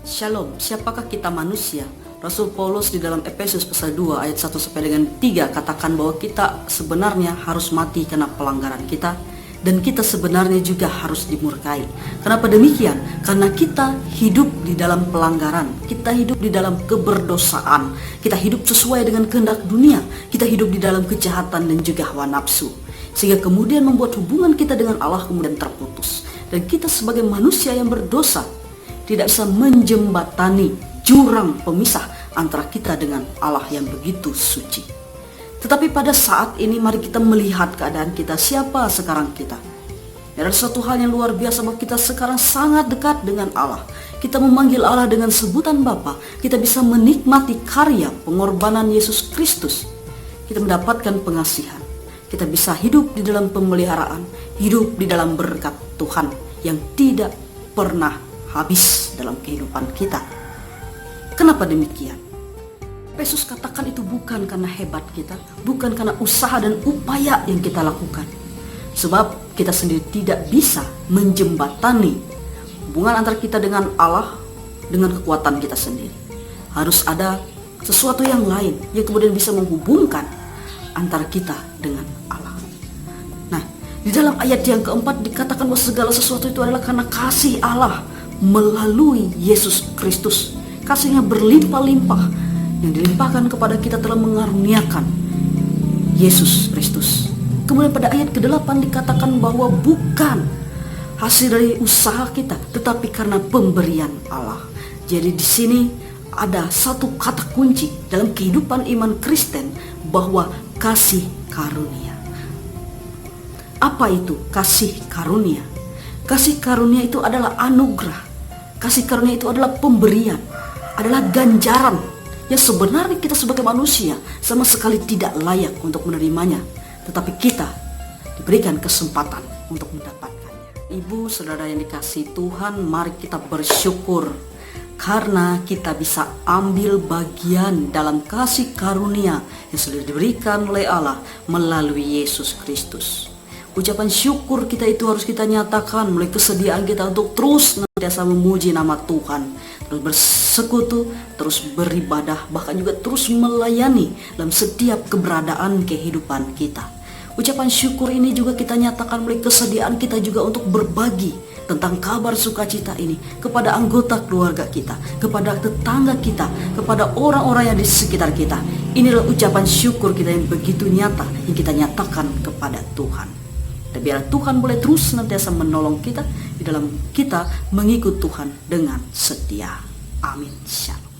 Shalom, siapakah kita manusia? Rasul Paulus di dalam Efesus pasal 2 ayat 1 sampai dengan 3 katakan bahwa kita sebenarnya harus mati karena pelanggaran kita, dan kita sebenarnya juga harus dimurkai. Kenapa demikian? Karena kita hidup di dalam pelanggaran, kita hidup di dalam keberdosaan, kita hidup sesuai dengan kehendak dunia, kita hidup di dalam kejahatan dan juga hawa nafsu, sehingga kemudian membuat hubungan kita dengan Allah kemudian terputus. Dan kita sebagai manusia yang berdosa tidak bisa menjembatani jurang pemisah antara kita dengan Allah yang begitu suci. Tetapi pada saat ini mari kita melihat keadaan kita, siapa sekarang kita. Ada satu hal yang luar biasa bahwa kita sekarang sangat dekat dengan Allah. Kita memanggil Allah dengan sebutan Bapa. Kita bisa menikmati karya pengorbanan Yesus Kristus. Kita mendapatkan pengasihan. Kita bisa hidup di dalam pemeliharaan, hidup di dalam berkat Tuhan yang tidak pernah habis dalam kehidupan kita. Kenapa demikian? Yesus katakan itu bukan karena hebat kita, bukan karena usaha dan upaya yang kita lakukan. Sebab kita sendiri tidak bisa menjembatani hubungan antara kita dengan Allah dengan kekuatan kita sendiri. Harus ada sesuatu yang lain yang kemudian bisa menghubungkan antara kita dengan Allah. Nah, di dalam ayat yang keempat dikatakan bahwa segala sesuatu itu adalah karena kasih Allah melalui Yesus Kristus. Kasihnya berlimpah-limpah yang dilimpahkan kepada kita telah mengaruniakan Yesus Kristus. Kemudian pada ayat ke-8 dikatakan bahwa bukan hasil dari usaha kita, tetapi karena pemberian Allah. Jadi di sini ada satu kata kunci dalam kehidupan iman Kristen, bahwa kasih karunia. Apa itu kasih karunia? Kasih karunia itu adalah anugerah. Kasih karunia itu adalah pemberian, adalah ganjaran yang sebenarnya kita sebagai manusia sama sekali tidak layak untuk menerimanya, tetapi kita diberikan kesempatan untuk mendapatkannya. Ibu, saudara yang dikasihi Tuhan, mari kita bersyukur karena kita bisa ambil bagian dalam kasih karunia yang sudah diberikan oleh Allah melalui Yesus Kristus. Ucapan syukur kita itu harus kita nyatakan melalui kesediaan kita untuk terus senantiasa memuji nama Tuhan, terus bersekutu, terus beribadah, bahkan juga terus melayani dalam setiap keberadaan kehidupan kita. Ucapan syukur ini juga kita nyatakan melalui kesediaan kita juga untuk berbagi tentang kabar sukacita ini kepada anggota keluarga kita, kepada tetangga kita, kepada orang-orang yang di sekitar kita. Inilah ucapan syukur kita yang begitu nyata yang kita nyatakan kepada Tuhan. Dan biar Tuhan boleh terus senantiasa menolong kita di dalam kita mengikut Tuhan dengan setia. Amin. Shalom.